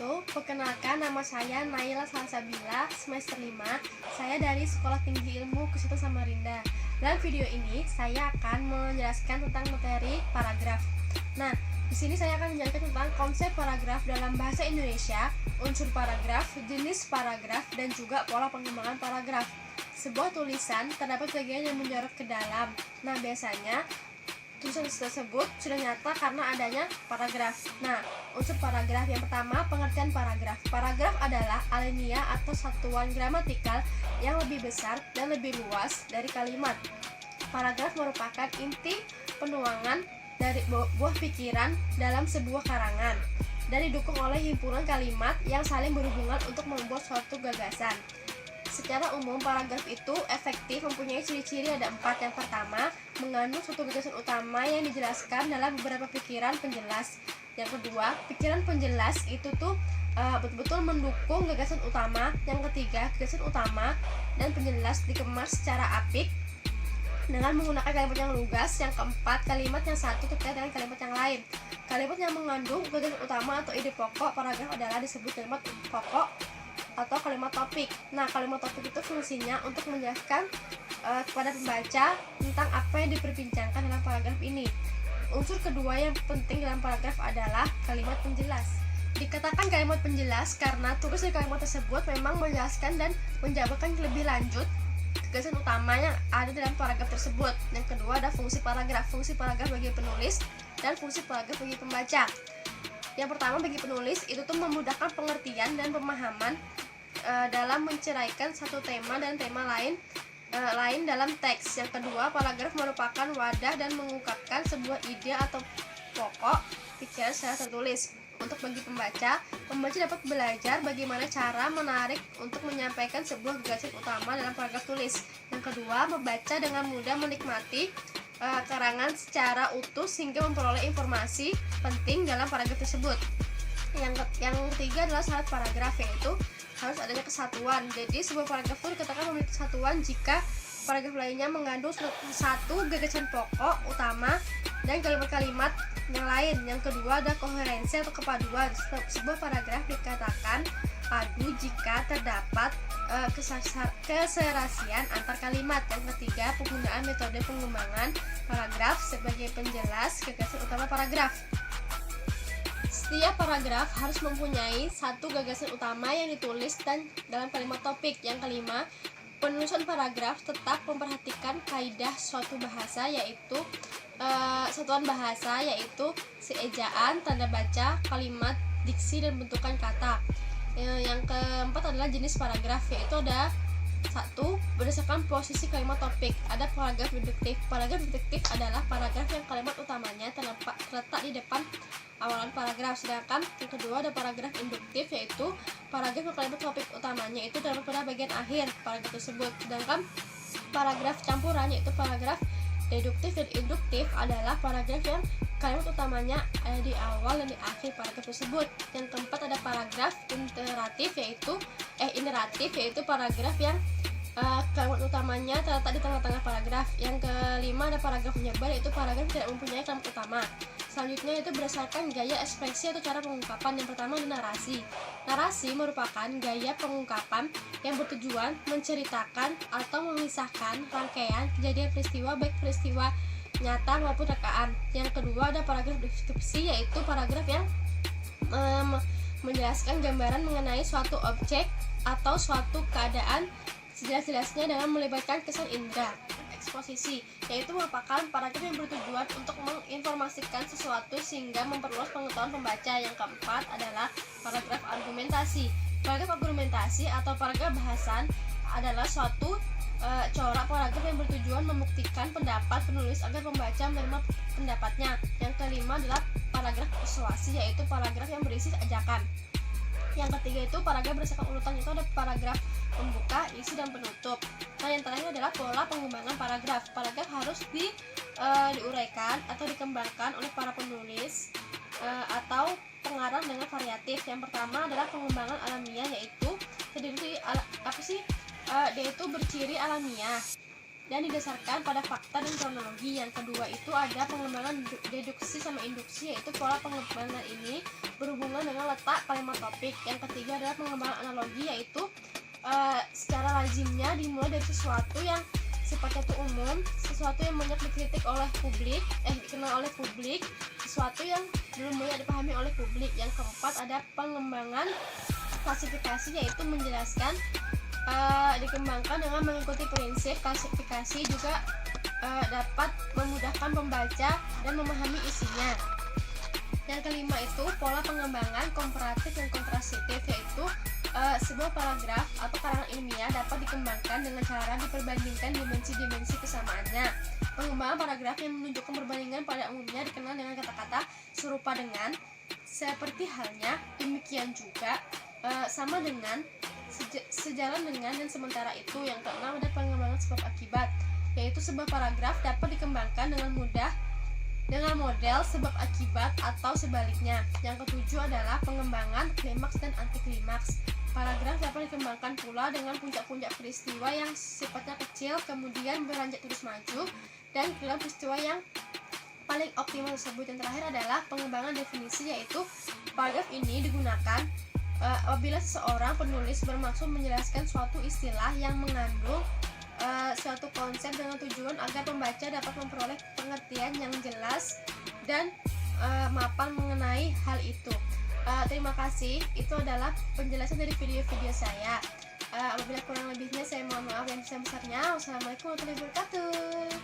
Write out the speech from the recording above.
Halo, perkenalkan nama saya Naila Salsabila, semester 5. Saya dari Sekolah Tinggi Ilmu Kusito Samarinda. Dalam video ini, saya akan menjelaskan tentang materi paragraf. Nah, di sini saya akan menjelaskan tentang konsep paragraf dalam bahasa Indonesia, unsur paragraf, jenis paragraf, dan juga pola pengembangan paragraf. Sebuah tulisan terdapat bagian yang menjorok ke dalam. Nah, biasanya tulisan tersebut sudah nyata karena adanya paragraf. Nah, unsur paragraf yang pertama, pengertian paragraf. Paragraf adalah alinea atau satuan gramatikal yang lebih besar dan lebih luas dari kalimat. Paragraf merupakan inti penuangan dari buah pikiran dalam sebuah karangan dan didukung oleh himpunan kalimat yang saling berhubungan untuk membuat suatu gagasan. Secara umum, paragraf itu efektif mempunyai ciri-ciri ada 4. Yang pertama, mengandung suatu gagasan utama yang dijelaskan dalam beberapa pikiran penjelas. Yang kedua, pikiran penjelas itu betul-betul mendukung gagasan utama. Yang ketiga, gagasan utama dan penjelas dikemas secara apik dengan menggunakan kalimat yang lugas. Yang keempat, kalimat yang satu terkait dengan kalimat yang lain. Kalimat yang mengandung gagasan utama atau ide pokok paragraf adalah disebut kalimat pokok atau kalimat topik. Nah, kalimat topik itu fungsinya untuk menjelaskan kepada pembaca tentang apa yang diperbincangkan dalam paragraf ini. Unsur kedua yang penting dalam paragraf adalah kalimat penjelas. Dikatakan kalimat penjelas karena tulis dari kalimat tersebut memang menjelaskan dan menjabarkan lebih lanjut gagasan utama yang ada dalam paragraf tersebut. Yang kedua ada fungsi paragraf. Fungsi paragraf bagi penulis dan fungsi paragraf bagi pembaca. Yang pertama, bagi penulis itu memudahkan pengertian dan pemahaman dalam menceraikan satu tema dan tema lain dalam teks. Yang kedua, paragraf merupakan wadah dan mengungkapkan sebuah ide atau pokok pikiran secara tertulis. Untuk bagi pembaca dapat belajar bagaimana cara menarik untuk menyampaikan sebuah gagasan utama dalam paragraf tulis. Yang kedua, membaca dengan mudah menikmati karangan secara utuh sehingga memperoleh informasi penting dalam paragraf tersebut. Yang ketiga adalah syarat paragraf, yaitu harus adanya kesatuan. Jadi sebuah paragraf itu dikatakan memiliki kesatuan jika paragraf lainnya mengandung satu gagasan pokok utama dan kalimat-kalimat yang lain. Yang kedua ada koherensi atau kepaduan. Sebuah paragraf dikatakan padu jika terdapat keserasian antar kalimat. Yang ketiga, penggunaan metode pengembangan paragraf sebagai penjelas gagasan utama paragraf. Setiap paragraf harus mempunyai satu gagasan utama yang ditulis dan dalam kalimat topik. Yang kelima, penulisan paragraf tetap memperhatikan kaidah suatu bahasa, yaitu satuan bahasa, yaitu seejaan, tanda baca, kalimat, diksi, dan bentukan kata. Yang keempat adalah jenis paragraf, yaitu ada satu, berdasarkan posisi kalimat topik. Ada paragraf deduktif. Paragraf deduktif adalah paragraf yang kalimat utamanya terletak di depan awalan paragraf. Sedangkan yang kedua ada paragraf induktif, yaitu paragraf yang kalimat topik utamanya itu terdapat pada bagian akhir paragraf tersebut. Sedangkan paragraf campuran, yaitu paragraf deduktif dan induktif, adalah paragraf yang kalimat utamanya ada di awal dan di akhir paragraf tersebut. Yang keempat ada paragraf iteratif, yaitu paragraf yang kalimat utamanya terletak di tengah-tengah paragraf. Yang kelima ada paragraf menyebar, yaitu paragraf yang tidak mempunyai kalimat utama. Selanjutnya itu berdasarkan gaya ekspresi atau cara pengungkapan. Yang pertama ada narasi. Narasi merupakan gaya pengungkapan yang bertujuan menceritakan atau mengisahkan rangkaian kejadian peristiwa, baik peristiwa nyata maupun rekaan. Yang kedua ada paragraf deskripsi, yaitu paragraf yang menjelaskan gambaran mengenai suatu objek atau suatu keadaan sejelas-jelasnya dengan melibatkan kesan indera. Eksposisi, yaitu merupakan paragraf yang bertujuan untuk menginformasikan sesuatu sehingga memperluas pengetahuan pembaca. Yang keempat adalah paragraf argumentasi. Paragraf argumentasi atau paragraf bahasan adalah suatu corak paragraf yang bertujuan membuktikan pendapat penulis agar pembaca menerima pendapatnya. Yang kelima adalah paragraf persuasi, yaitu paragraf yang berisi ajakan. Yang ketiga itu paragraf berdasarkan urutan, itu ada paragraf pembuka, isi, dan penutup. Nah, yang terakhir adalah pola pengembangan paragraf. Paragraf harus diuraikan atau dikembangkan oleh para penulis atau pengarang dengan variatif. Yang pertama adalah pengembangan alamiah, yaitu terdiri dia itu berciri alamiah. dan didasarkan pada fakta dan kronologi. Yang kedua itu ada pengembangan deduksi sama induksi, yaitu pola pengembangan ini berhubungan dengan letak kalimat topik. Yang ketiga adalah pengembangan analogi, yaitu secara lazimnya dimulai dari sesuatu yang sifatnya itu umum, sesuatu yang banyak dikritik oleh publik, dikenal oleh publik, sesuatu yang belum banyak dipahami oleh publik. Yang keempat ada pengembangan klasifikasi, yaitu menjelaskan dikembangkan dengan mengikuti prinsip klasifikasi, juga dapat memudahkan pembaca dan memahami isinya. Yang kelima itu pola pengembangan komparatif dan kontraseptif, yaitu sebuah paragraf atau karangan ilmiah dapat dikembangkan dengan cara diperbandingkan dimensi-dimensi kesamaannya. Pengembangan paragraf yang menunjukkan perbandingan pada umumnya dikenal dengan kata-kata serupa dengan, seperti halnya, demikian juga, sama dengan, sejalan dengan, dan sementara itu. Yang keenam ada pengembangan sebab akibat, yaitu sebuah paragraf dapat dikembangkan dengan mudah dengan model sebab akibat atau sebaliknya. Yang ketujuh adalah pengembangan klimaks dan anti klimaks. Paragraf dapat dikembangkan pula dengan puncak-puncak peristiwa yang sifatnya kecil kemudian beranjak terus maju dan dalam peristiwa yang paling optimal tersebut. Yang terakhir adalah pengembangan definisi, yaitu paragraf ini digunakan apabila seseorang penulis bermaksud menjelaskan suatu istilah yang mengandung suatu konsep dengan tujuan agar pembaca dapat memperoleh pengertian yang jelas dan mapan mengenai hal itu. Terima kasih, itu adalah penjelasan dari video-video saya. Apabila kurang lebihnya saya mohon maaf yang besar-besarnya. Wassalamualaikum warahmatullahi wabarakatuh.